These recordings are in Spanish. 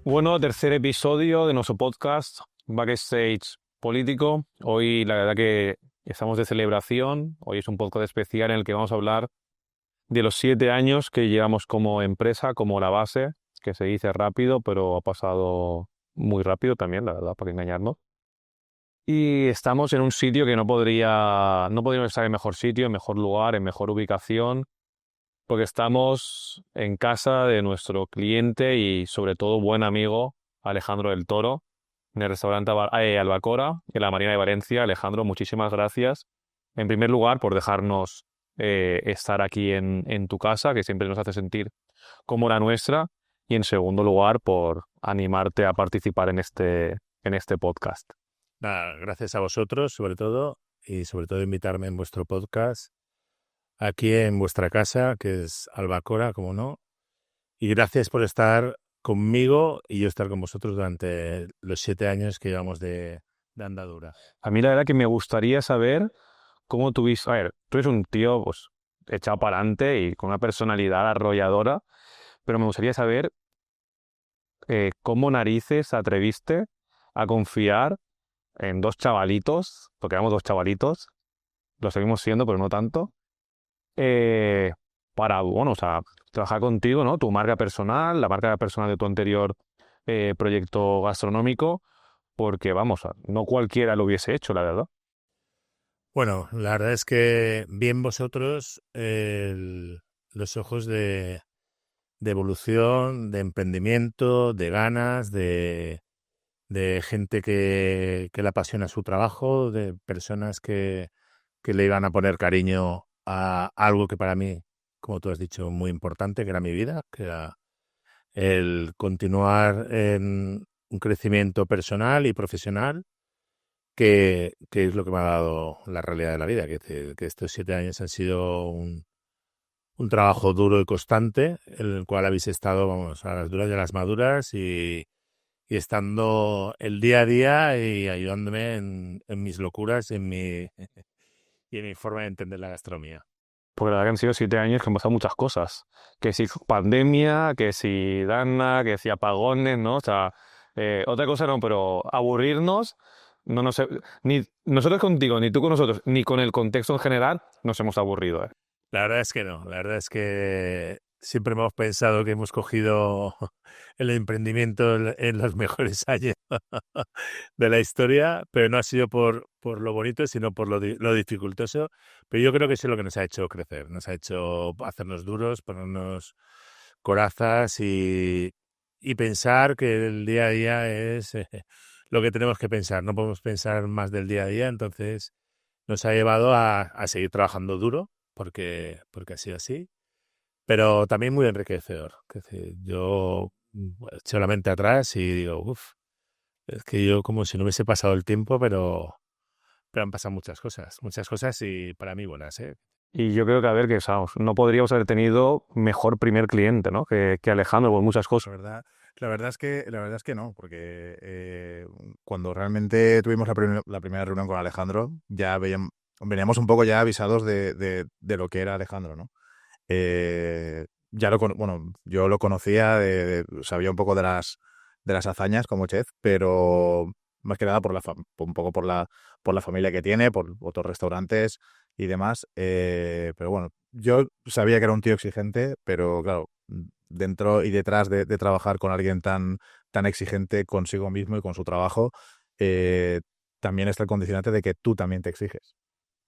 Bueno, tercer episodio de nuestro podcast Backstage Político. Hoy la verdad que estamos de celebración. Hoy es un podcast especial en el que vamos a hablar de los 7 años que llevamos como empresa, como la base, que se dice rápido, pero ha pasado muy rápido también, la verdad, para que engañarnos. Y estamos en un sitio que no podríamos estar en mejor sitio, en mejor lugar, en mejor ubicación, porque estamos en casa de nuestro cliente y sobre todo buen amigo Alejandro del Toro, en el restaurante Albacora, en la Marina de Valencia. Alejandro, muchísimas gracias. En primer lugar, por dejarnos estar aquí en tu casa, que siempre nos hace sentir como la nuestra. Y en segundo lugar, por animarte a participar en este podcast. Nada, gracias a vosotros, sobre todo, y sobre todo invitarme en vuestro podcast, aquí en vuestra casa, que es Albacora, como no. Y gracias por estar conmigo y yo estar con vosotros durante los 7 años que llevamos de andadura. A mí la verdad que me gustaría saber cómo tuviste... A ver, tú eres un tío pues, echado para adelante y con una personalidad arrolladora, pero me gustaría saber cómo narices atreviste a confiar en dos chavalitos, porque éramos dos chavalitos, lo seguimos siendo, pero no tanto, eh, para, bueno, o sea, trabajar contigo, ¿no? Tu marca personal, la marca personal de tu anterior proyecto gastronómico, porque, vamos, no cualquiera lo hubiese hecho, la verdad. Bueno, la verdad es que bien vosotros los ojos de evolución, de emprendimiento, de ganas, de gente que le apasiona su trabajo, de personas que le iban a poner cariño a algo que para mí, como tú has dicho, muy importante, que era mi vida, que era el continuar en un crecimiento personal y profesional, que es lo que me ha dado la realidad de la vida, que estos 7 años han sido un trabajo duro y constante, en el cual habéis estado, vamos, a las duras y a las maduras y estando el día a día y ayudándome en mis locuras y en mi forma de entender la gastronomía. Porque la verdad que han sido 7 años que han pasado muchas cosas. Que si pandemia, que si Dana, que si apagones, ¿no? O sea, otra cosa no, pero aburrirnos, no nos, ni nosotros contigo, ni tú con nosotros, ni con el contexto en general, nos hemos aburrido, ¿eh? La verdad es que no, la verdad es que siempre hemos pensado que hemos cogido el emprendimiento en los mejores años de la historia, pero no ha sido por lo bonito, sino por lo dificultoso. Pero yo creo que eso es lo que nos ha hecho crecer, nos ha hecho hacernos duros, ponernos corazas y pensar que el día a día es lo que tenemos que pensar. No podemos pensar más del día a día, entonces nos ha llevado a seguir trabajando duro, porque ha sido así, pero también muy enriquecedor. Es decir, yo echo la mente atrás y digo, uff, es que yo como si no hubiese pasado el tiempo, pero han pasado muchas cosas y para mí buenas, ¿eh? Y yo creo que, a ver, que vamos, no podríamos haber tenido mejor primer cliente, ¿no? Que Alejandro, por muchas La cosas. verdad, la verdad es que no, porque cuando realmente tuvimos la primera reunión con Alejandro, ya veníamos un poco ya avisados de lo que era Alejandro, ¿no? Bueno, yo lo conocía, sabía un poco de las hazañas como chef, pero más que nada un poco por la familia que tiene, por otros restaurantes y demás. Pero bueno, yo sabía que era un tío exigente, pero claro, dentro y detrás de trabajar con alguien tan exigente consigo mismo y con su trabajo, eh, también está el condicionante de que tú también te exiges.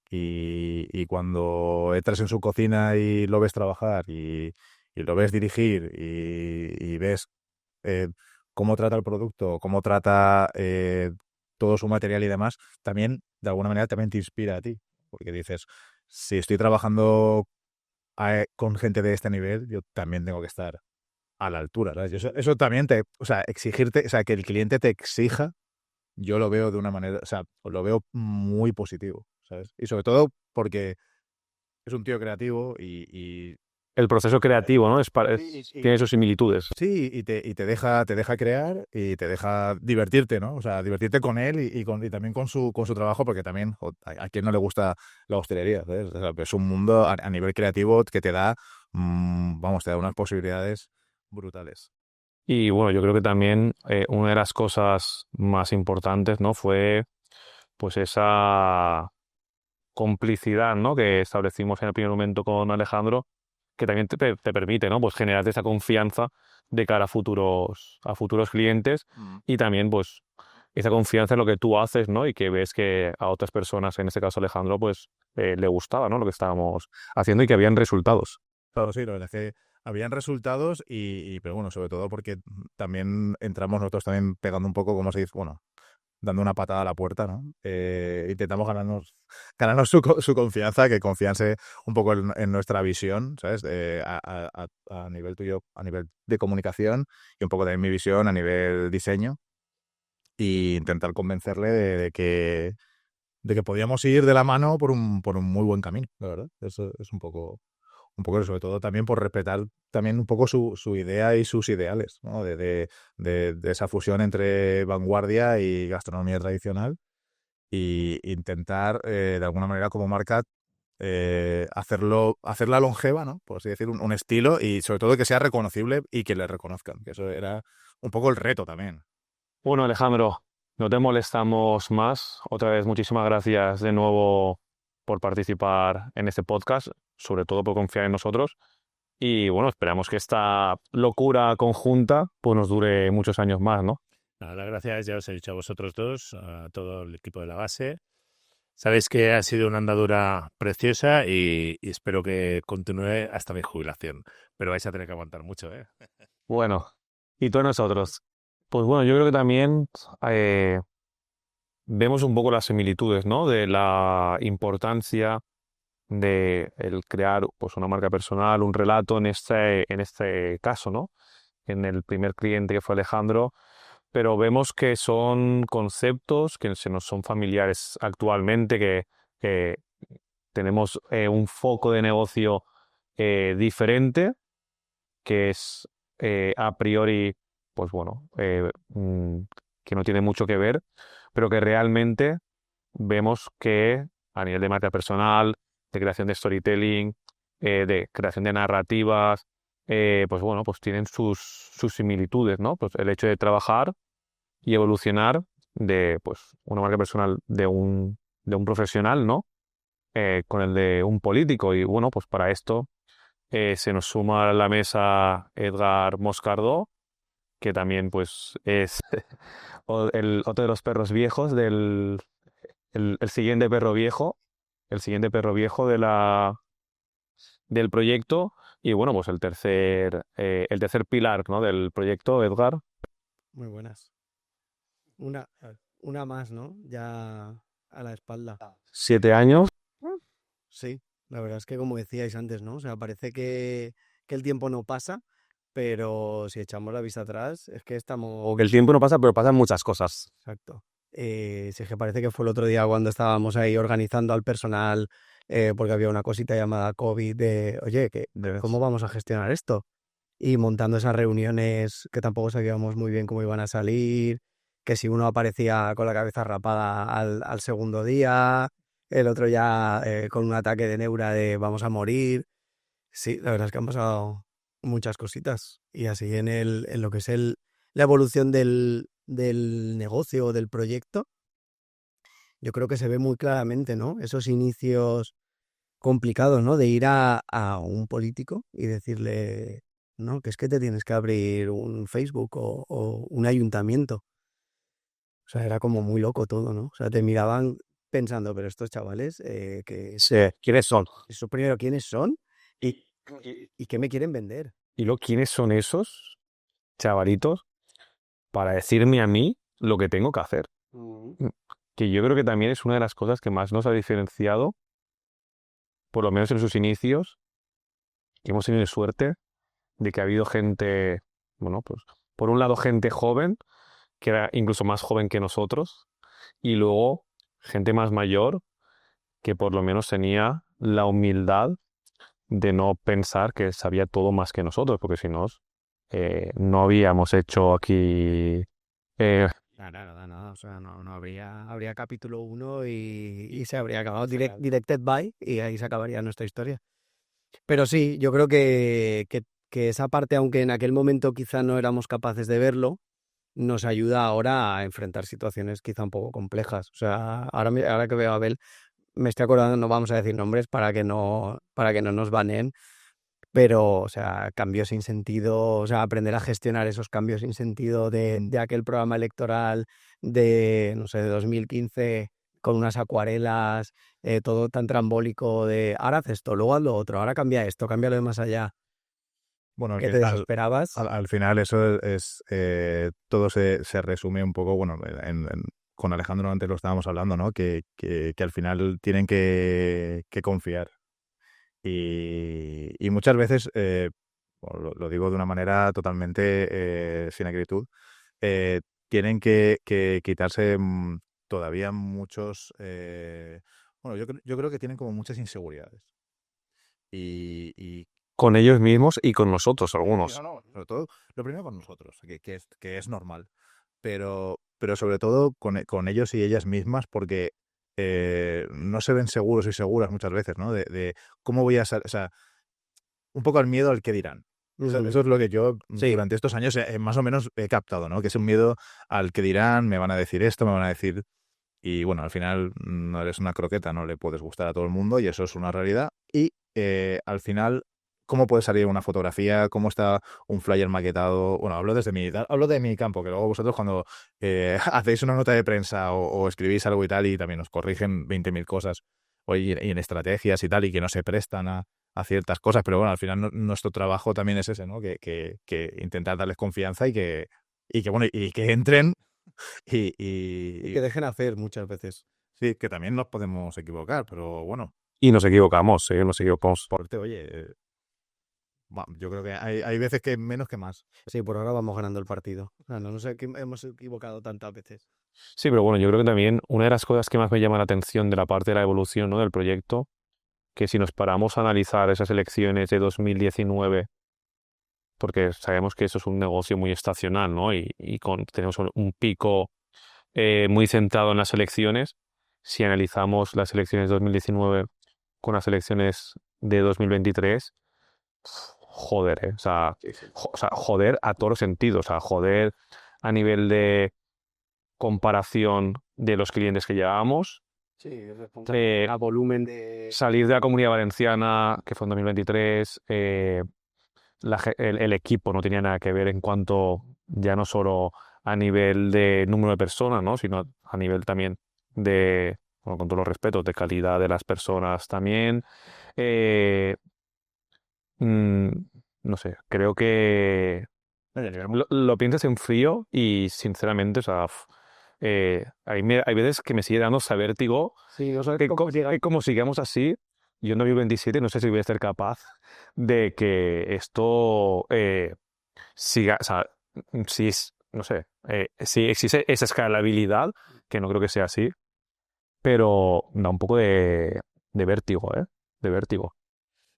Y cuando entras en su cocina y lo ves trabajar y lo ves dirigir y ves eh, cómo trata el producto, cómo trata todo su material y demás, también de alguna manera también te inspira a ti. Porque dices, si estoy trabajando con gente de este nivel, yo también tengo que estar a la altura, ¿sabes? Eso también o sea, exigirte, o sea, que el cliente te exija, yo lo veo de una manera, o sea, lo veo muy positivo, ¿sabes? Y sobre todo porque es un tío creativo El proceso creativo, ¿no? sí, Tiene sus similitudes. sí, y te deja crear y te deja divertirte, ¿no? O sea, divertirte con él y también con su trabajo, porque también a quien no le gusta la hostelería, ¿sabes? O sea, es un mundo a nivel creativo que te da, vamos, te da unas posibilidades brutales. Y bueno, yo creo que también una de las cosas más importantes, ¿no? Fue pues esa complicidad, ¿no? Que establecimos en el primer momento con Alejandro, que también te permite, ¿no? Pues generar esa confianza de cara a futuros clientes Mm. y también, pues, esa confianza en lo que tú haces, ¿no? Y que ves que a otras personas, en este caso Alejandro, pues, le gustaba, ¿no? Lo que estábamos haciendo y que habían resultados. Claro, sí, la verdad es que habían resultados pero bueno, sobre todo porque también entramos nosotros también pegando un poco, como se dice, bueno, dando una patada a la puerta, ¿no? Intentamos ganarnos su confianza, que confianse un poco en nuestra visión, ¿sabes? A nivel tuyo, a nivel de comunicación y un poco también mi visión a nivel diseño y intentar convencerle de que podíamos ir de la mano por un muy buen camino, la verdad. Eso es un poco, sobre todo también por respetar también un poco su idea y sus ideales, ¿no? De esa fusión entre vanguardia y gastronomía tradicional y intentar, de alguna manera, como marca, hacerla longeva, ¿no? Por así decir, un estilo y sobre todo que sea reconocible y que le reconozcan, que eso era un poco el reto también. Bueno, Alejandro, no te molestamos más. Otra vez, muchísimas gracias de nuevo por participar en este podcast, sobre todo por confiar en nosotros. Y bueno, esperamos que esta locura conjunta pues nos dure muchos años más, ¿no? Nada, las gracias ya os he dicho a vosotros dos, a todo el equipo de la base. Sabéis que ha sido una andadura preciosa y espero que continúe hasta mi jubilación. Pero vais a tener que aguantar mucho, ¿eh? Bueno, y todos nosotros. Pues bueno, yo creo que también eh, vemos un poco las similitudes, ¿no? De la importancia de el crear pues una marca personal, un relato en este caso, ¿no? En el primer cliente que fue Alejandro, pero vemos que son conceptos que se nos son familiares actualmente, que tenemos un foco de negocio diferente, que es a priori, pues bueno, que no tiene mucho que ver, pero que realmente vemos que a nivel de marca personal, de creación de storytelling, de creación de narrativas, pues bueno, pues tienen sus similitudes, ¿no? Pues el hecho de trabajar y evolucionar de pues una marca personal de un profesional, ¿no? Con el de un político. Y bueno, pues para esto se nos suma a la mesa Edgar Moscardó, que también pues es otro de los perros viejos el siguiente perro viejo, el siguiente perro viejo del proyecto. Y bueno, pues el tercer pilar, ¿no? Del proyecto, Edgar. Muy buenas. Una, una más, ¿no? Ya a la espalda. 7 años. Sí, la verdad es que como decíais antes, ¿no? O sea, parece que el tiempo no pasa, pero si echamos la vista atrás, es que estamos... O que el tiempo no pasa, pero pasan muchas cosas. Exacto. Si es que parece que fue el otro día cuando estábamos ahí organizando al personal, porque había una cosita llamada COVID de, oye, ¿cómo vamos a gestionar esto? Y montando esas reuniones que tampoco sabíamos muy bien cómo iban a salir, que si uno aparecía con la cabeza rapada al segundo día, el otro ya con un ataque de neura de vamos a morir. Sí, la verdad es que han pasado muchas cositas. Y así en lo que es la evolución del negocio o del proyecto, yo creo que se ve muy claramente, ¿no? Esos inicios complicados, ¿no? De ir a un político y decirle, no, que es que te tienes que abrir un Facebook o un ayuntamiento. O sea, era como muy loco todo, ¿no? O sea, te miraban pensando, pero estos chavales, Sí, ¿quiénes son? eso primero, ¿quiénes son? Y, ¿Y qué me quieren vender? y luego, ¿quiénes son esos chavalitos para decirme a mí lo que tengo que hacer? Que yo creo que también es una de las cosas que más nos ha diferenciado, por lo menos en sus inicios, que hemos tenido suerte de que ha habido gente, bueno, pues por un lado gente joven, que era incluso más joven que nosotros, y luego gente más mayor, que por lo menos tenía la humildad de no pensar que sabía todo más que nosotros, porque si no, no habíamos hecho aquí... Nada. O sea, no habría capítulo 1 y se habría acabado directed by y ahí se acabaría nuestra historia. Pero sí, yo creo que que esa parte, aunque en aquel momento quizá no éramos capaces de verlo, nos ayuda ahora a enfrentar situaciones quizá un poco complejas. O sea, ahora que veo a Abel, me estoy acordando, no vamos a decir nombres para que no nos baneen, pero, o sea, cambios sin sentido, o sea, aprender a gestionar esos cambios sin sentido de aquel programa electoral de, no sé, de 2015 con unas acuarelas, todo tan trambólico de ahora haz esto, luego haz lo otro, ahora cambia esto, cámbialo de más allá, Bueno, que te desesperabas. al final eso es todo se resume un poco, bueno, con Alejandro antes lo estábamos hablando, ¿no? Que al final tienen que confiar. Y muchas veces, bueno, lo digo de una manera totalmente sin acritud, tienen que quitarse todavía muchos, bueno, yo creo que tienen como muchas inseguridades. Y Con ellos mismos y con nosotros, sí, algunos. no, sobre todo, lo primero con nosotros, que es normal, pero sobre todo con ellos y ellas mismas, porque no se ven seguros y seguras muchas veces, ¿no? De cómo voy a o sea, un poco el miedo al que dirán. Ujú. Eso es lo que yo Sí, durante estos años más o menos he captado, ¿no? Que es un miedo al que dirán, me van a decir esto, me van a decir... Y bueno, al final no eres una croqueta, no le puedes gustar a todo el mundo y eso es una realidad. Y al final, ¿cómo puede salir una fotografía? ¿Cómo está un flyer maquetado? Bueno, hablo de mi campo, que luego vosotros cuando hacéis una nota de prensa o escribís algo y tal y también os corrigen 20.000 cosas y en estrategias y tal y que no se prestan a ciertas cosas, pero bueno, al final nuestro trabajo también es ese, ¿no? Que intentar darles confianza y que bueno, y que entren y, y y, que dejen hacer muchas veces. sí, que también nos podemos equivocar, pero bueno, Y nos equivocamos, nos equivocamos. porque oye, yo creo que hay veces que menos que más. Sí, por ahora vamos ganando el partido. O sea, no nos hemos equivocado tantas veces. Sí, pero bueno, yo creo que también una de las cosas que más me llama la atención de la parte de la evolución, ¿no? Del proyecto, que si nos paramos a analizar esas elecciones de 2019, porque sabemos que eso es un negocio muy estacional, ¿no? Tenemos un pico muy centrado en las elecciones. Si analizamos las elecciones de 2019 con las elecciones de 2023, joder, o sea, o sea, joder a todos los sentidos, o sea, joder a nivel de comparación de los clientes que llevábamos. Sí, es responsable. A volumen de... Salir de la Comunidad Valenciana, que fue en 2023, el equipo no tenía nada que ver en cuanto ya no solo a nivel de número de personas, ¿no? Sino a nivel también de, bueno, con todos los respetos, de calidad de las personas también. Eh, mm, no sé, creo que lo piensas en frío y sinceramente, o sea, hay veces que me sigue dando ese vértigo Sí, no sabes que, cómo llega. que como sigamos así, yo en 2027 no sé si voy a ser capaz de que esto siga, o sea, si es, no sé, si existe esa escalabilidad, que no creo que sea así, pero da un poco de vértigo, ¿eh? De vértigo.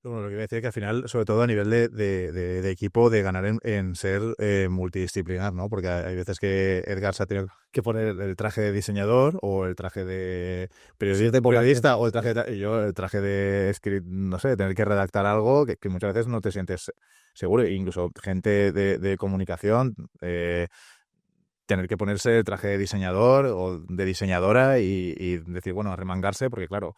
Bueno, lo que iba a decir es que al final, sobre todo a nivel de equipo, de ganar en ser multidisciplinar, ¿no? Porque hay veces que Edgar se ha tenido que poner el traje de diseñador o el traje de periodista o el traje y yo el traje de no sé, tener que redactar algo que muchas veces no te sientes seguro. E incluso gente de comunicación, tener que ponerse el traje de diseñador o de diseñadora y decir, bueno, arremangarse, porque claro,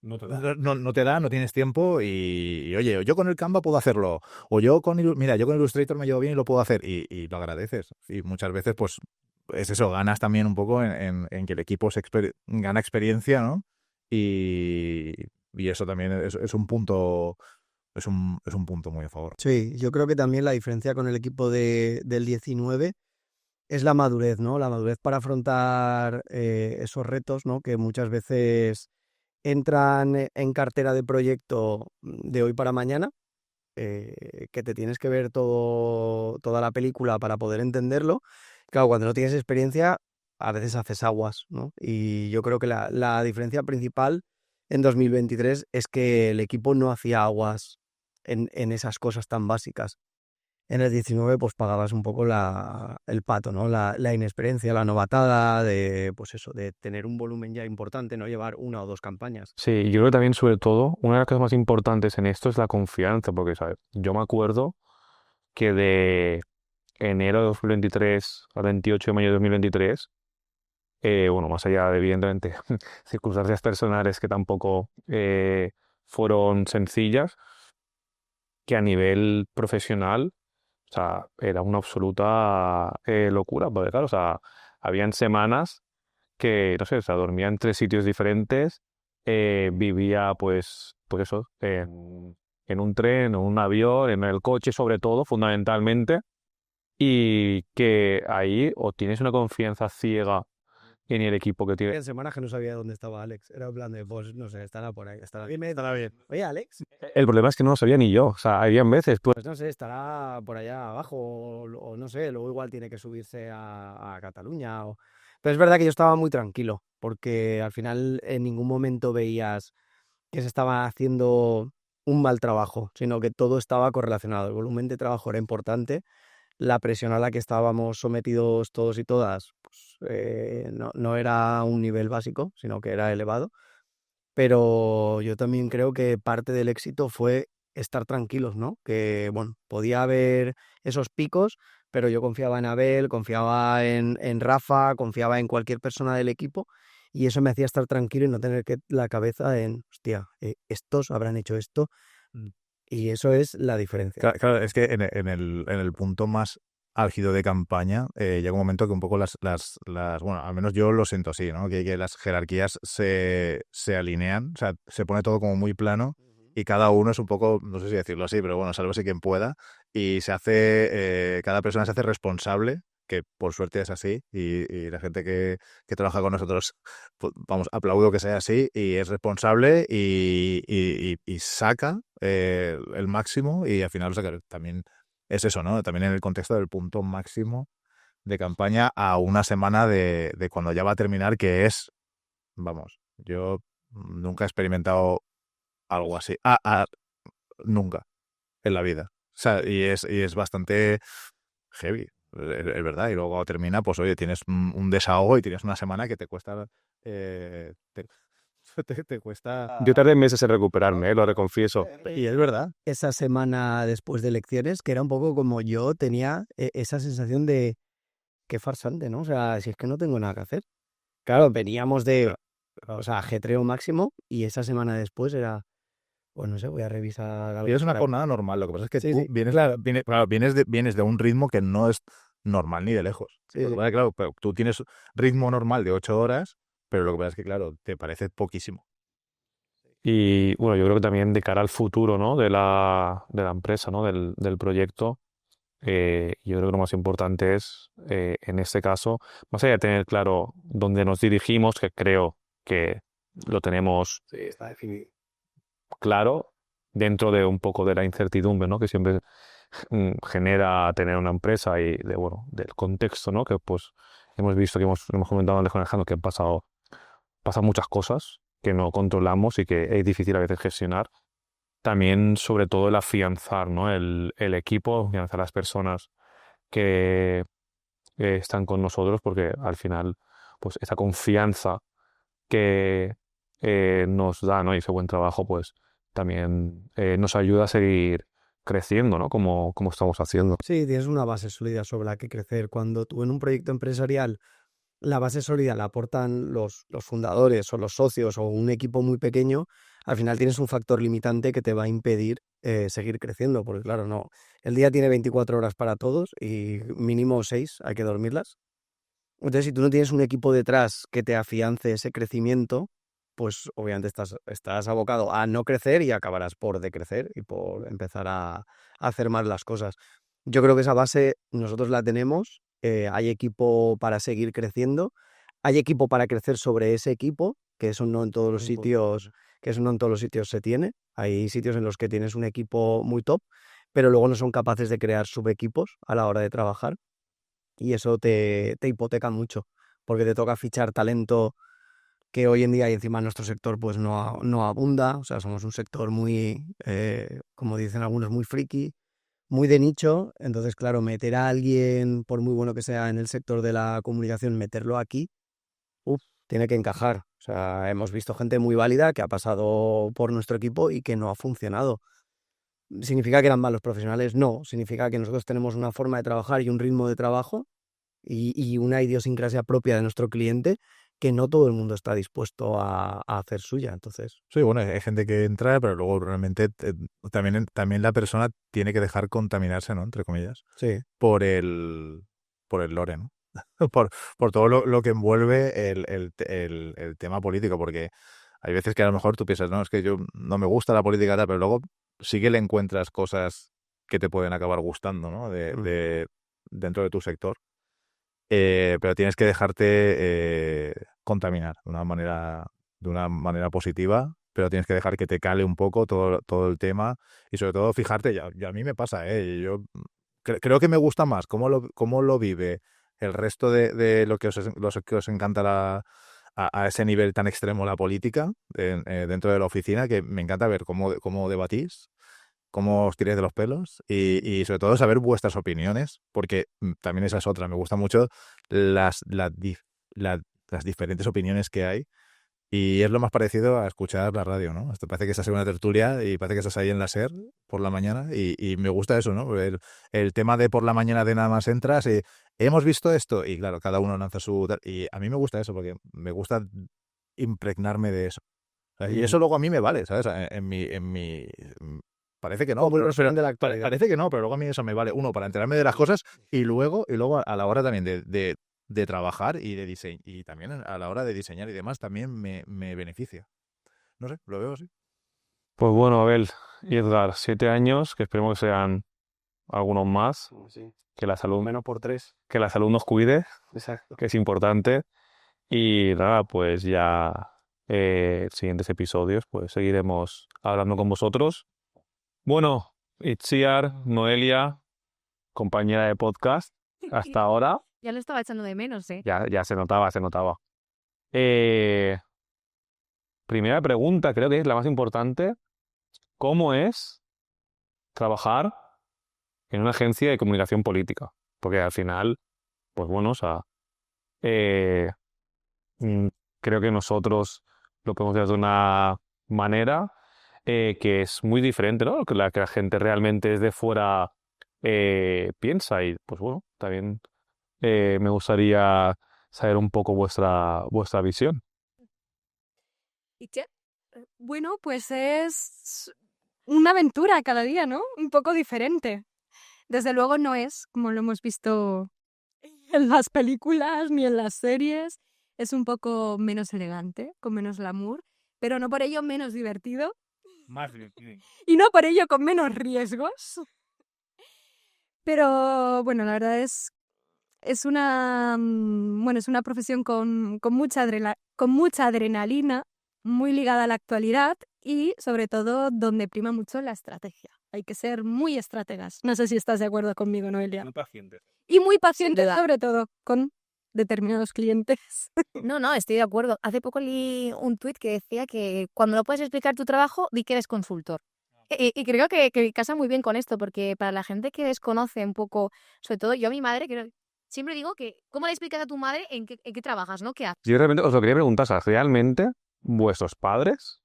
no te da, no tienes tiempo y, oye, yo con el Canva puedo hacerlo, o yo mira, yo con Illustrator me llevo bien y lo puedo hacer y lo agradeces. Y muchas veces, pues, es eso, ganas también un poco en que el equipo gana experiencia, ¿no? Y, y eso también es un punto, es un punto muy a favor. Sí, yo creo que también la diferencia con el equipo del 19 es la madurez, ¿no? La madurez para afrontar esos retos, ¿no? Que muchas veces entran en cartera de proyecto de hoy para mañana, que te tienes que ver toda la película para poder entenderlo. Claro, cuando no tienes experiencia, a veces haces aguas, ¿no? Y yo creo que la diferencia principal en 2023 es que el equipo no hacía aguas en esas cosas tan básicas. en el 19 pues pagabas un poco el pato, ¿no? La inexperiencia, la novatada de, pues eso, de tener un volumen ya importante, no llevar una o dos campañas. Sí, yo creo que también, sobre todo, una de las cosas más importantes en esto es la confianza, porque, ¿sabes? Yo me acuerdo que de enero de 2023 al 28 de mayo de 2023, bueno, más allá de, evidentemente, circunstancias personales que tampoco fueron sencillas, que a nivel profesional, o sea, era una absoluta locura, porque claro, o sea, habían semanas que, no sé, o sea, dormía en 3 sitios diferentes, vivía, pues eso, en un tren, en un avión, en el coche, sobre todo, fundamentalmente, y que ahí o tienes una confianza ciega en el equipo que tiene. En semanas que no sabía dónde estaba Alex. Era en plan de, pues no sé, estará por ahí. Estará bien. Estará bien. Oye, Alex, El problema es que no lo sabía ni yo, o sea, habían veces, pues, pues no sé, estará por allá abajo o no sé, luego igual tiene que subirse a Cataluña. Pero es verdad que yo estaba muy tranquilo, porque al final en ningún momento veías que se estaba haciendo un mal trabajo, sino que todo estaba correlacionado. El volumen de trabajo era importante, la presión a la que estábamos sometidos todos y todas pues, no era un nivel básico, sino que era elevado. Pero yo también creo que parte del éxito fue estar tranquilos, ¿no? Que, bueno, podía haber esos picos, pero yo confiaba en Abel, confiaba en Rafa, confiaba en cualquier persona del equipo y eso me hacía estar tranquilo y no tener que la cabeza en, hostia, estos habrán hecho esto y eso es la diferencia. Claro, es que en el punto más álgido de campaña llega un momento que un poco bueno, al menos yo lo siento así, ¿no? Que las jerarquías se alinean, o sea, se pone todo como muy plano y cada uno es un poco, no sé si decirlo así, pero bueno, sálvese quien pueda y cada persona se hace responsable, que por suerte es así y la gente que trabaja con nosotros, pues, vamos, aplaudo que sea así y es responsable y saca el máximo y al final, o sea, que también es eso, ¿no? También en el contexto del punto máximo de campaña a una semana de cuando ya va a terminar, que es, vamos, yo nunca he experimentado algo así. Nunca en la vida. O sea, y es bastante heavy, es verdad. Y luego cuando termina, pues oye, tienes un desahogo y tienes una semana que te cuesta... te cuesta... yo tardé meses en recuperarme, lo reconfieso. Y es verdad. Esa semana después de elecciones, que era un poco como yo tenía esa sensación de qué farsante, ¿no? O sea, si es que no tengo nada que hacer. Claro, veníamos de, o sea, ajetreo máximo y esa semana después era, pues no sé, voy a revisar algo. Tienes una jornada normal, lo que pasa es que Sí, tú sí. vienes de un ritmo que no es normal ni de lejos. Sí, Lo que sí. pasa es que, claro, pero tú tienes ritmo normal de 8 horas, pero lo que pasa es que, claro, te parece poquísimo. Y bueno, yo creo que también de cara al futuro, ¿no? de la empresa, ¿no? Del proyecto, yo creo que lo más importante es, en este caso, más allá de tener claro dónde nos dirigimos, que creo que lo tenemos Sí, está definido. claro, dentro de un poco de la incertidumbre, ¿no? Que siempre genera tener una empresa y bueno, del contexto, ¿no? Que pues hemos visto que hemos comentado antes con Alejandro que pasan muchas cosas que no controlamos y que es difícil a veces gestionar. También, sobre todo, el afianzar, ¿no? el equipo, afianzar a las personas que están con nosotros, porque al final, pues esa confianza que nos da, ¿no? Y ese buen trabajo, pues también nos ayuda a seguir creciendo, ¿no? Como estamos haciendo. Sí, tienes una base sólida sobre la que crecer. Cuando tú en un proyecto empresarial la base sólida la aportan los fundadores o los socios o un equipo muy pequeño, al final tienes un factor limitante que te va a impedir seguir creciendo, porque claro, no, el día tiene 24 horas para todos y mínimo 6 hay que dormirlas. Entonces, si tú no tienes un equipo detrás que te afiance ese crecimiento, pues obviamente estás abocado a no crecer y acabarás por decrecer y por empezar a hacer mal las cosas. Yo creo que esa base nosotros la tenemos, hay equipo para seguir creciendo, hay equipo para crecer sobre ese equipo, que eso no en todos los sitios, que eso no en todos los sitios se tiene. Hay sitios en los que tienes un equipo muy top, pero luego no son capaces de crear subequipos a la hora de trabajar y eso te hipoteca mucho, porque te toca fichar talento que hoy en día y encima en nuestro sector pues no abunda, o sea, somos un sector muy, como dicen algunos, muy friki, muy de nicho. Entonces, claro, meter a alguien, por muy bueno que sea en el sector de la comunicación, meterlo aquí, tiene que encajar. O sea, hemos visto gente muy válida que ha pasado por nuestro equipo y que no ha funcionado. ¿Significa que eran malos profesionales? No. Significa que nosotros tenemos una forma de trabajar y un ritmo de trabajo y una idiosincrasia propia de nuestro cliente que no todo el mundo está dispuesto a hacer suya. Entonces, Sí, bueno, hay gente que entra, pero luego realmente también la persona tiene que dejar contaminarse, ¿no? Entre comillas, sí. por el lore, ¿no? Por todo lo que envuelve el tema político, porque hay veces que a lo mejor tú piensas, no, es que yo no me gusta la política, tal, pero luego sí que le encuentras cosas que te pueden acabar gustando, ¿no? Dentro de tu sector. Pero tienes que dejarte contaminar de una manera positiva, pero tienes que dejar que te cale un poco todo el tema y sobre todo fijarte, y a mí me pasa, yo creo que me gusta más cómo lo vive el resto de lo que que os encanta a ese nivel tan extremo la política dentro de la oficina, que me encanta ver cómo debatís, cómo os tiráis de los pelos y sobre todo saber vuestras opiniones, porque también esa es otra. Me gusta mucho las diferentes opiniones que hay y es lo más parecido a escuchar la radio, ¿no? Esto parece que estás en una tertulia y parece que estás ahí en la SER por la mañana y me gusta eso, ¿no? El tema de por la mañana de nada más entras y hemos visto esto y claro, cada uno lanza y a mí me gusta eso porque me gusta impregnarme de eso. Y eso luego a mí me vale, ¿sabes? Parece que no, Como el pero resumen de la actualidad. parece que no, pero luego a mí eso me vale. Uno, para enterarme de las cosas y luego a la hora también de trabajar y de diseño, y también a la hora de diseñar y demás, también me beneficia. No sé, lo veo así. Pues bueno, Abel y Edgar, 7 años, que esperemos que sean algunos más, Sí. que la salud, Menos por 3. que la salud nos cuide, Exacto. que es importante. Y nada, pues ya siguientes episodios, pues seguiremos hablando con vosotros. Bueno, Itziar, Noelia, compañera de podcast, hasta ahora. Ya lo estaba echando de menos, ¿eh? Ya se notaba, se notaba. Eh, Primera pregunta, creo que es la más importante. ¿Cómo es trabajar en una agencia de comunicación política? Porque al final, pues bueno, o sea, eh, mm, creo que nosotros lo podemos ver de una manera que es muy diferente, ¿no? Que la gente realmente desde fuera piensa y pues bueno, también me gustaría saber un poco vuestra visión. ¿Y qué? Bueno, pues es una aventura cada día, ¿no? Un poco diferente. Desde luego no es como lo hemos visto en las películas ni en las series. Es un poco menos elegante, con menos glamour, pero no por ello menos divertido Más divertido. y no por ello con menos riesgos. Pero bueno, la verdad es una, bueno, es una profesión con mucha adrenalina, muy ligada a la actualidad y sobre todo donde prima mucho la estrategia. Hay que ser muy estrategas. No sé si estás de acuerdo conmigo, Noelia. Muy paciente. Y muy pacientes, duda. sobre todo, con determinados clientes. No, estoy de acuerdo. Hace poco leí un tuit que decía que cuando no puedes explicar tu trabajo, di que eres consultor. Y creo que casa muy bien con esto, porque para la gente que desconoce un poco, sobre todo yo a mi madre, siempre digo que, ¿cómo le explicas a tu madre en qué trabajas, no? ¿Qué haces? Yo realmente os lo quería preguntar, o sea, ¿realmente vuestros padres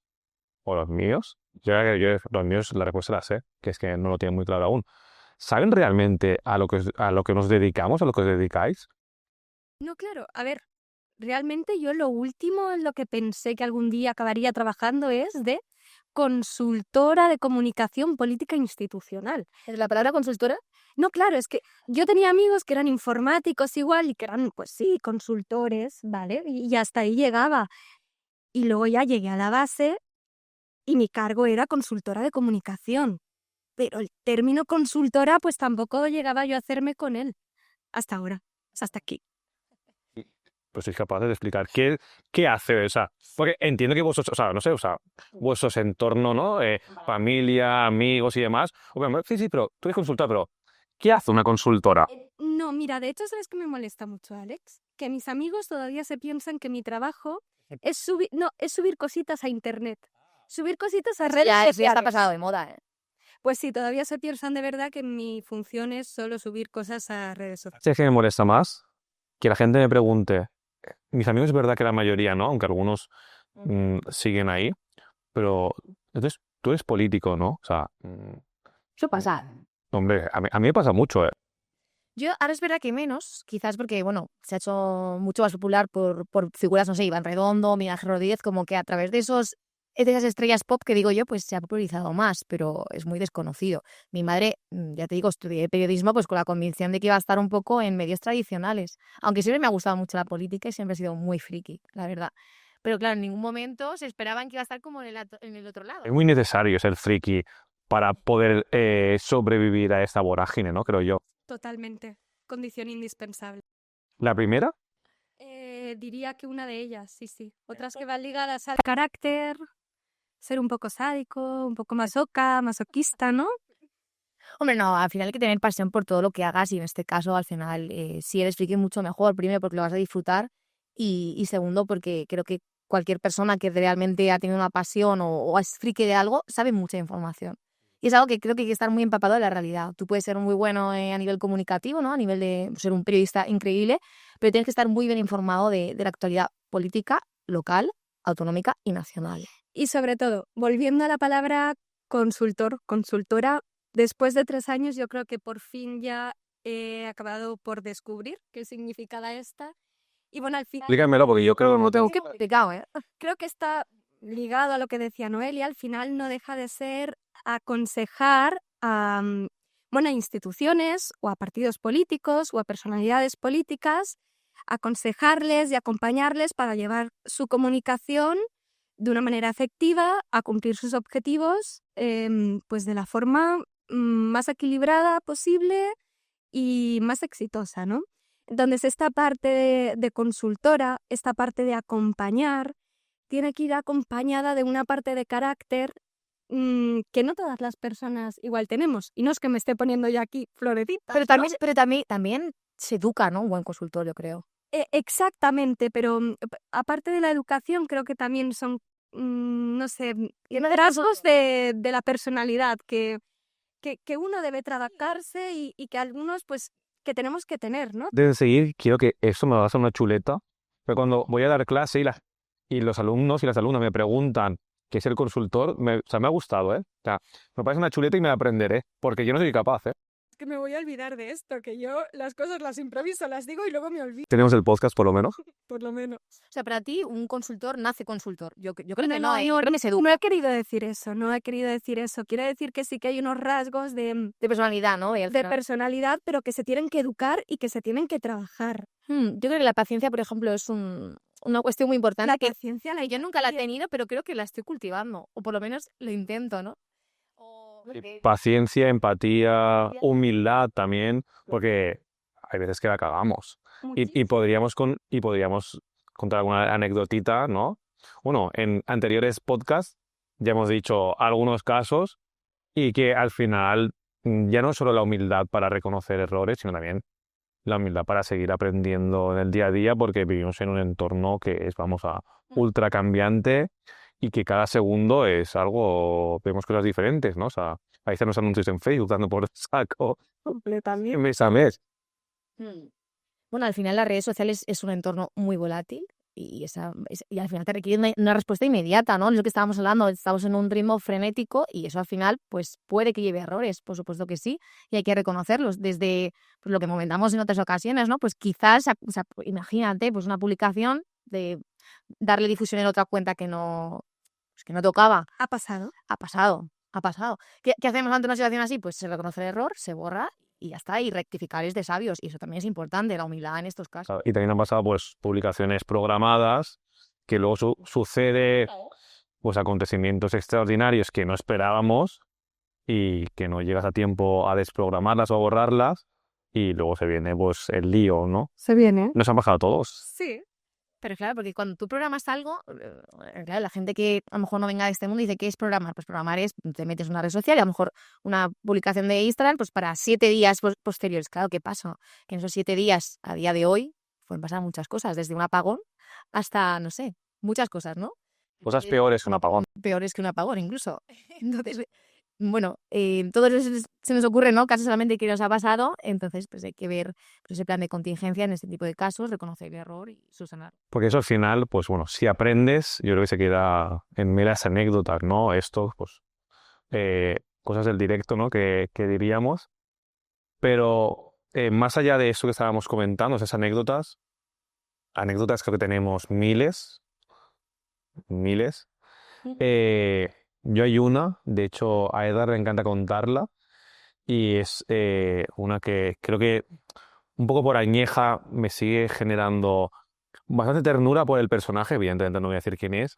o los míos? Los míos la respuesta la sé, que es que no lo tienen muy claro aún. ¿Saben realmente a lo que nos dedicamos, a lo que os dedicáis? No, claro, a ver, realmente yo lo último en lo que pensé que algún día acabaría trabajando es de consultora de comunicación política institucional. ¿Es la palabra consultora? No, claro, es que yo tenía amigos que eran informáticos igual y que eran, pues sí, consultores, ¿vale? Y hasta ahí llegaba. Y luego ya llegué a la base y mi cargo era consultora de comunicación. Pero el término consultora, pues tampoco llegaba yo a hacerme con él. Hasta ahora, hasta aquí. Pues sois capaces de explicar qué hace, o sea, porque entiendo que vosotros, o sea, no sé, o sea, vuestros entornos, ¿no? Familia, amigos y demás. Obviamente, sí, pero tú eres consultora, pero ¿qué hace una consultora? No, mira, de hecho, ¿sabes qué me molesta mucho, Alex? Que mis amigos todavía se piensan que mi trabajo es subir cositas a internet. Subir cositas a redes Ya, eso ya sociales. está pasado de moda, ¿eh? Pues sí, todavía se piensan de verdad que mi función es solo subir cosas a redes sociales. ¿Sabes qué me molesta más? Que la gente me pregunte, mis amigos es verdad que la mayoría no, aunque algunos siguen ahí, pero entonces tú eres político, ¿no? O sea, Eso pasa. hombre, a mí me pasa mucho, ¿eh? Yo ahora es verdad que menos, quizás porque, bueno, se ha hecho mucho más popular por figuras, no sé, Iván Redondo, Miguel Ángel Rodríguez, como que a través de de esas estrellas pop que digo yo, pues se ha popularizado más, pero es muy desconocido. Mi madre, ya te digo, estudié periodismo pues con la convicción de que iba a estar un poco en medios tradicionales, aunque siempre me ha gustado mucho la política y siempre he sido muy friki, la verdad. Pero claro, en ningún momento se esperaban que iba a estar como en el otro lado. Es muy necesario ser friki para poder sobrevivir a esta vorágine, ¿no? Creo yo. Totalmente. Condición indispensable. ¿La primera? Diría que una de ellas, sí, sí. Otras que van ligadas al carácter, ser un poco sádico, un poco masoquista, ¿no? Hombre, no, al final hay que tener pasión por todo lo que hagas y en este caso, al final, si eres friki, mucho mejor. Primero, porque lo vas a disfrutar y segundo, porque creo que cualquier persona que realmente ha tenido una pasión o es friki de algo, sabe mucha información. Y es algo que creo que hay que estar muy empapado de la realidad. Tú puedes ser muy bueno a nivel comunicativo, ¿no? A nivel de ser un periodista increíble, pero tienes que estar muy bien informado de la actualidad política, local, autonómica y nacional. Y sobre todo, volviendo a la palabra consultor, consultora, después de 3 años yo creo que por fin ya he acabado por descubrir qué significaba esta. Y bueno, al final Explícamelo porque yo creo que no tengo... Qué complicado, ¿eh? creo que está ligado a lo que decía Noelia, al final no deja de ser aconsejar a, bueno, a instituciones o a partidos políticos o a personalidades políticas, aconsejarles y acompañarles para llevar su comunicación de una manera efectiva a cumplir sus objetivos, pues de la forma más equilibrada posible y más exitosa, ¿no? Entonces, esta parte de consultora, esta parte de acompañar, tiene que ir acompañada de una parte de carácter que no todas las personas igual tenemos. Y no es que me esté poniendo ya aquí florecitas, Pero ¿no? también se educa, ¿no? Un buen consultor, yo creo. Exactamente, pero aparte de la educación, creo que también son, no sé, rasgos de la personalidad que uno debe trabajarse y que algunos, pues, que tenemos que tener, ¿no? De seguir, quiero que eso me va a hacer una chuleta, pero cuando voy a dar clase y los alumnos y las alumnas me preguntan qué es el consultor, o sea, me ha gustado, ¿eh? O sea, me parece una chuleta y me la aprenderé, porque yo no soy capaz, ¿eh? Es que me voy a olvidar de esto, que yo las cosas las improviso, las digo y luego me olvido, Tenemos el podcast por lo menos. por lo menos. O sea, para ti, un consultor nace consultor. Yo creo que no, yo creo que se educa. no he querido decir eso, no he querido decir eso. Quiero decir que sí que hay unos rasgos de De personalidad, ¿no? de personalidad, pero que se tienen que educar y que se tienen que trabajar. Yo creo que la paciencia, por ejemplo, es una cuestión muy importante La que paciencia la hay yo nunca la he que- tenido, pero creo que la estoy cultivando. O por lo menos lo intento, ¿no? Paciencia, empatía, humildad también, porque hay veces que la cagamos. Y podríamos contar alguna anécdotita, ¿no? Bueno, en anteriores podcasts ya hemos dicho algunos casos y que al final ya no solo la humildad para reconocer errores, sino también la humildad para seguir aprendiendo en el día a día, porque vivimos en un entorno que es, vamos a, ultra cambiante y que cada segundo es algo, vemos cosas diferentes, ¿no? O sea, ahí están los anuncios en Facebook dando por saco completamente. mes a mes. Bueno, al final las redes sociales es un entorno muy volátil y al final te requiere una respuesta inmediata, ¿no? Es lo que estábamos hablando, estamos en un ritmo frenético y eso al final pues puede que lleve errores, por supuesto que sí, y hay que reconocerlos. Desde pues, lo que comentamos en otras ocasiones, ¿no? Pues quizás, o sea, imagínate, pues una publicación de darle difusión en otra cuenta que no tocaba. ¿Ha pasado? Ha pasado. ¿Qué hacemos ante una situación así? Pues se reconoce el error, se borra y ya está, y rectificar es de sabios. Y eso también es importante, la humildad en estos casos. Y también han pasado pues publicaciones programadas que luego sucede pues acontecimientos extraordinarios que no esperábamos y que no llegas a tiempo a desprogramarlas o a borrarlas y luego se viene pues el lío, ¿no? Se viene. Nos han bajado a todos. Sí. Pero claro, porque cuando tú programas algo, claro, la gente que a lo mejor no venga de este mundo dice, ¿qué es programar? Pues programar es, te metes en una red social y a lo mejor una publicación de Instagram pues para 7 días posteriores. Claro, ¿qué pasa? Que en esos 7 días, a día de hoy, pueden pasar muchas cosas, desde un apagón hasta, no sé, muchas cosas, ¿no? Cosas peores que un apagón. Peores que un apagón, incluso. Entonces, bueno, todos se nos ocurre, ¿no? Casos solamente que nos ha pasado, entonces pues hay que ver pues, ese plan de contingencia en este tipo de casos, reconocer el error y subsanar. Porque eso al final, pues bueno, si aprendes, yo creo que se queda en meras anécdotas, ¿no? Esto, pues, cosas del directo, ¿no? Que diríamos. Pero más allá de eso que estábamos comentando, esas anécdotas creo que tenemos miles. Yo hay una, de hecho a Edgar le encanta contarla, y es una que creo que un poco por añeja me sigue generando bastante ternura por el personaje, evidentemente no voy a decir quién es,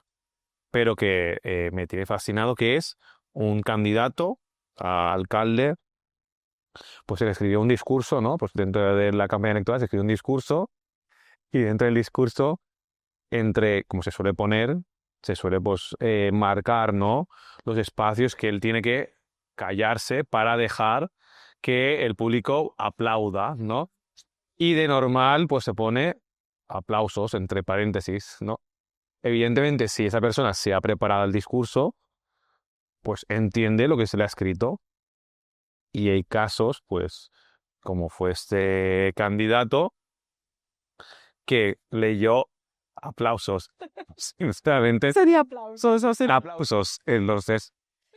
pero que me tiene fascinado, que es un candidato a alcalde, pues que escribió un discurso, ¿no? Pues dentro de la campaña electoral se escribió un discurso, y dentro del discurso, como se suele poner, se suele pues marcar, ¿no? Los espacios que él tiene que callarse para dejar que el público aplauda, ¿no? Y de normal, pues se pone aplausos entre paréntesis, ¿no? Evidentemente, si esa persona se ha preparado el discurso, pues entiende lo que se le ha escrito, y hay casos, pues, como fue este candidato, que leyó aplausos, sinceramente, Sería aplausos, o sea, aplausos. Entonces,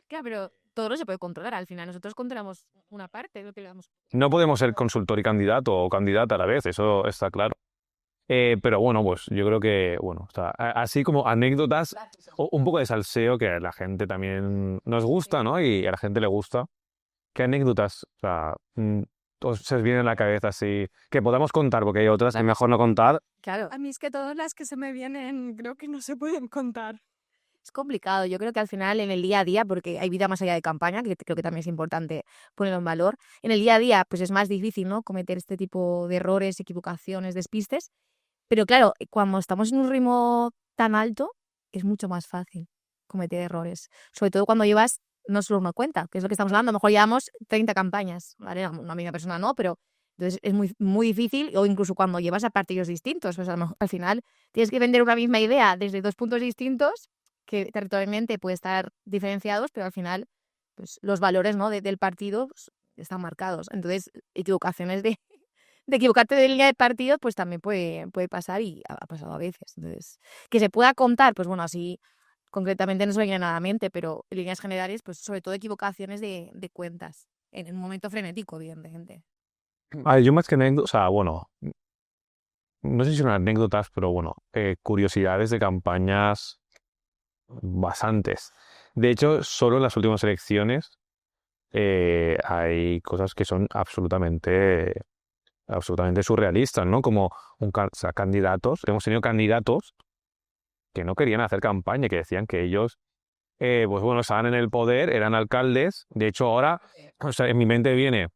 Claro, pero todo no se puede controlar. Al final nosotros controlamos una parte de lo que le damos. no podemos ser consultor y candidato o candidata a la vez, eso está claro. Pero bueno, pues yo creo que, bueno, o sea, así como anécdotas, un poco de salseo que a la gente también nos gusta, ¿no? Y a la gente le gusta. ¿Qué anécdotas, o sea, os se os viene a la cabeza así que podamos contar? Porque hay otras que es mejor no contar. Claro, a mí es que todas las que se me vienen creo que no se pueden contar. es complicado. Yo creo que al final en el día a día, porque hay vida más allá de campaña, que creo que también es importante ponerlo en valor, en el día a día pues es más difícil, ¿no? Cometer este tipo de errores, equivocaciones, despistes. Pero claro, cuando estamos en un ritmo tan alto, es mucho más fácil cometer errores. Sobre todo cuando llevas no solo una cuenta, que es lo que estamos hablando. A lo mejor llevamos 30 campañas, ¿vale? Una misma persona no, pero entonces es muy, muy difícil, o incluso cuando llevas a partidos distintos. Pues a lo mejor al final tienes que vender una misma idea desde dos puntos distintos, que territorialmente puede estar diferenciados, pero al final pues, los valores, ¿no? del partido pues, están marcados. Entonces, equivocaciones de equivocarte de línea de partido, pues también puede pasar y ha pasado a veces. Entonces, que se pueda contar, pues bueno, así concretamente no se me viene nada a la mente, pero en líneas generales, pues sobre todo equivocaciones de cuentas, en un momento frenético, evidentemente. A ver, yo más que anécdotas, o sea, bueno, no sé si son anécdotas, pero bueno, curiosidades de campañas bastantes. De hecho, solo en las últimas elecciones hay cosas que son absolutamente surrealistas, ¿no? Como o sea, candidatos, hemos tenido candidatos que no querían hacer campaña, que decían que ellos, pues bueno, estaban en el poder, eran alcaldes. De hecho, ahora, o sea, en mi mente viene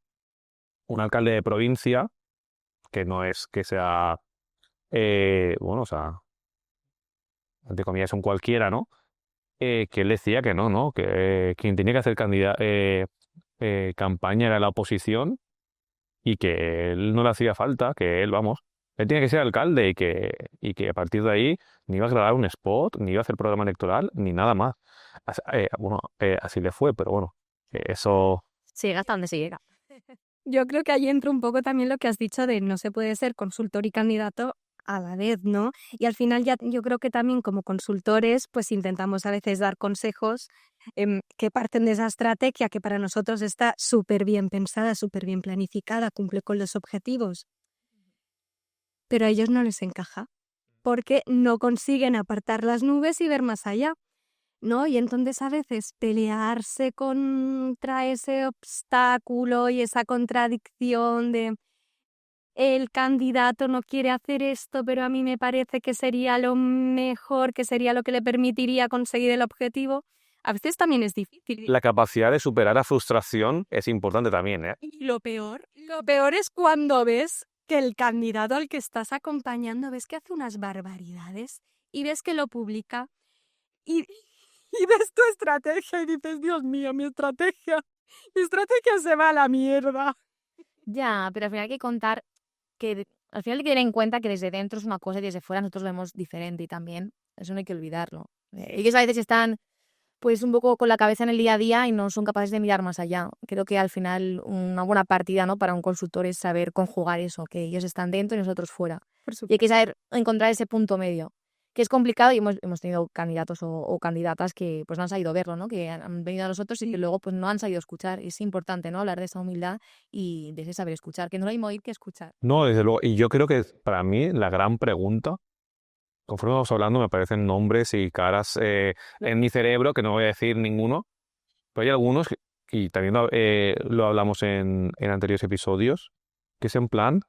un alcalde de provincia, que no es que sea, bueno, o sea, entre comillas, un cualquiera, ¿no? Que él decía que no, ¿no? Que quien tenía que hacer campaña era la oposición, y que él no le hacía falta, que él, vamos, él tiene que ser alcalde, y que a partir de ahí ni iba a grabar un spot, ni iba a hacer programa electoral, ni nada más. Bueno, así le fue, pero bueno, eso... Se llega hasta donde se llega. Yo creo que ahí entra un poco también lo que has dicho de no se puede ser consultor y candidato a la vez, ¿no? Y al final ya yo creo que también como consultores pues intentamos a veces dar consejos que parten de esa estrategia que para nosotros está súper bien pensada, súper bien planificada, cumple con los objetivos, pero a ellos no les encaja porque no consiguen apartar las nubes y ver más allá, ¿no? Y entonces a veces pelearse contra ese obstáculo y esa contradicción de el candidato no quiere hacer esto, pero a mí me parece que sería lo mejor, que sería lo que le permitiría conseguir el objetivo, a veces también es difícil. La capacidad de superar la frustración es importante también, ¿eh? Y lo peor es cuando ves que el candidato al que estás acompañando, ves que hace unas barbaridades y ves que lo publica y ves tu estrategia y dices, Dios mío, mi estrategia se va a la mierda. Ya, pero al final hay que contar que al final hay que tener en cuenta que desde dentro es una cosa y desde fuera nosotros lo vemos diferente y también eso no hay que olvidarlo. Ellos a veces están pues un poco con la cabeza en el día a día y no son capaces de mirar más allá. Creo que al final una buena partida, ¿no?, para un consultor es saber conjugar eso, que ellos están dentro y nosotros fuera. Y hay que saber encontrar ese punto medio, que es complicado, y hemos tenido candidatos o candidatas que pues no han sabido verlo, ¿no?, que han venido a nosotros y que luego pues no han sabido escuchar. Es importante, ¿no?, hablar de esa humildad y de ese saber escuchar, que no lo mismo oír que escuchar. No, desde luego. Y yo creo que para mí la gran pregunta, conforme vamos hablando, me aparecen nombres y caras en mi cerebro, que no voy a decir ninguno, pero hay algunos, y también lo hablamos en anteriores episodios, que es en plan,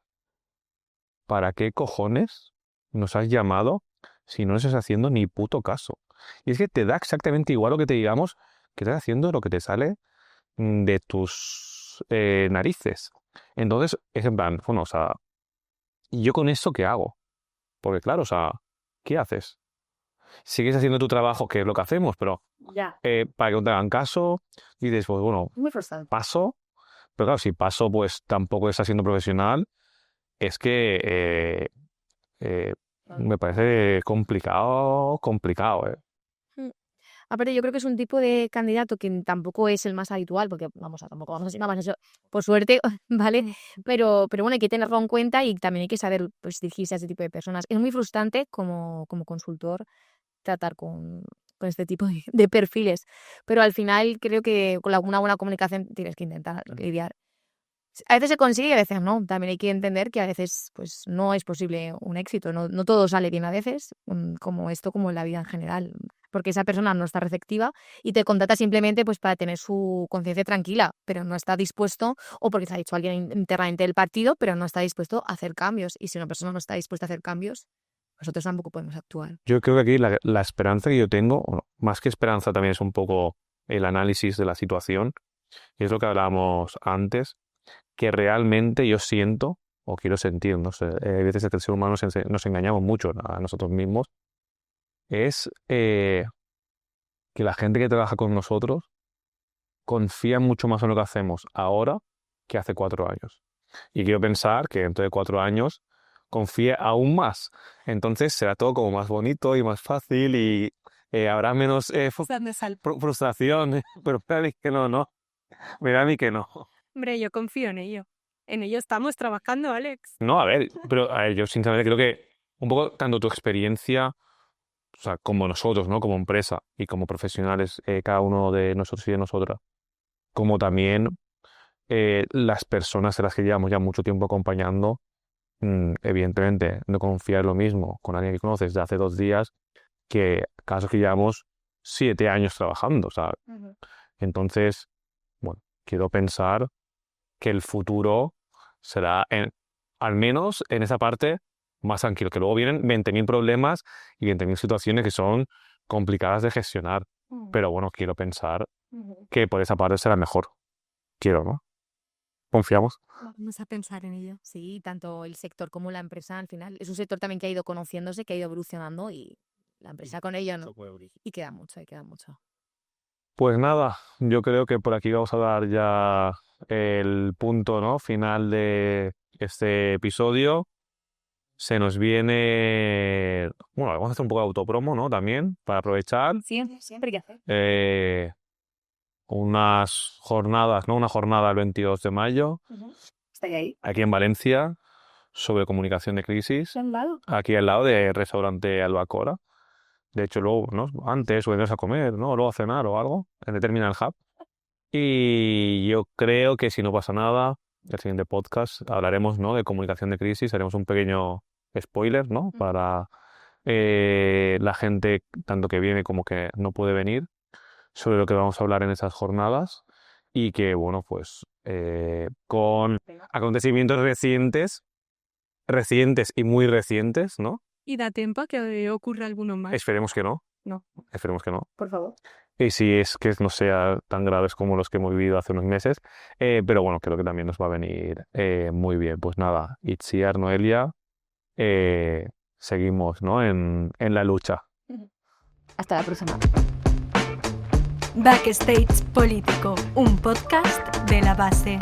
¿para qué cojones nos has llamado si no nos estás haciendo ni puto caso? Y es que te da exactamente igual lo que te digamos, que estás haciendo lo que te sale de tus narices. Entonces, es en plan, bueno, o sea, ¿y yo con eso qué hago? Porque claro, o sea, ¿qué haces? Sigues haciendo tu trabajo, que es lo que hacemos, pero Ya. para que no te hagan caso, y dices, pues bueno, Muy frustrante. paso, pero claro, si paso, pues tampoco estás siendo profesional, es que me parece complicado, Aparte, yo creo que es un tipo de candidato que tampoco es el más habitual, porque tampoco vamos a más eso, por suerte, ¿vale? Pero bueno, hay que tenerlo en cuenta y también hay que saber pues dirigirse a ese tipo de personas. Es muy frustrante como consultor tratar con este tipo de perfiles, pero al final creo que con una buena comunicación tienes que intentar lidiar. A veces se consigue y a veces no. También hay que entender que a veces pues no es posible un éxito. No todo sale bien a veces, como en la vida en general. Porque esa persona no está receptiva y te contrata simplemente pues para tener su conciencia tranquila, pero no está dispuesto, o porque se ha dicho alguien internamente del partido, pero no está dispuesto a hacer cambios. Y si una persona no está dispuesta a hacer cambios, nosotros tampoco podemos actuar. Yo creo que aquí la esperanza que yo tengo, bueno, más que esperanza también es un poco el análisis de la situación, y es lo que hablábamos antes, que realmente yo siento, o quiero sentir, no sé, a veces el ser humano nos engañamos mucho a nosotros mismos, es que la gente que trabaja con nosotros confía mucho más en lo que hacemos ahora que hace 4 años. Y quiero pensar que dentro de 4 años confíe aún más. Entonces será todo como más bonito y más fácil y habrá menos frustración. Pero mira a mí que no. Mira a mí que no. Hombre, yo confío en ello. En ello estamos trabajando, Alex. No, a ver, yo sinceramente creo que un poco tanto tu experiencia, o sea, como nosotros, ¿no? Como empresa y como profesionales, cada uno de nosotros y de nosotras, como también las personas a las que llevamos ya mucho tiempo acompañando, evidentemente no confiar lo mismo con alguien que conoces de hace 2 días que casos que llevamos 7 años trabajando, o sea, entonces, bueno, quiero pensar que el futuro será, al menos en esa parte, más tranquilo, que luego vienen 20.000 problemas y 20.000 situaciones que son complicadas de gestionar, pero bueno, quiero pensar que por esa parte será mejor. Quiero, ¿no? Confiamos. Vamos a pensar en ello. Sí, tanto el sector como la empresa, al final, es un sector también que ha ido conociéndose, que ha ido evolucionando y la empresa con ello, ¿no? Y queda mucho. Pues nada, yo creo que por aquí vamos a dar ya el punto, ¿no?, final de este episodio. Se nos viene, bueno, vamos a hacer un poco de autopromo, ¿no?, también, para aprovechar. Sí, siempre hay que hacer. Unas jornadas, ¿no?, una jornada el 22 de mayo, Está ahí. aquí en Valencia, sobre comunicación de crisis, ¿Al lado? aquí al lado del restaurante Albacora. De hecho, luego, ¿no?, antes o vendrás a comer, ¿no?, o luego a cenar o algo, en el Terminal Hub. Y yo creo que si no pasa nada, el siguiente podcast hablaremos, ¿no?, de comunicación de crisis, haremos un pequeño spoiler, ¿no?, para la gente tanto que viene como que no puede venir, sobre lo que vamos a hablar en esas jornadas y que, bueno, pues con acontecimientos recientes y muy recientes, ¿no? Y da tiempo a que ocurra alguno más. Esperemos que no. No. Esperemos que no. Por favor. Y si es que no sea tan graves como los que hemos vivido hace unos meses, pero bueno, creo que también nos va a venir muy bien. Pues nada, Itziar, Noelia, seguimos, ¿no?, en la lucha. Hasta la próxima. Backstage Político, un podcast de La Base.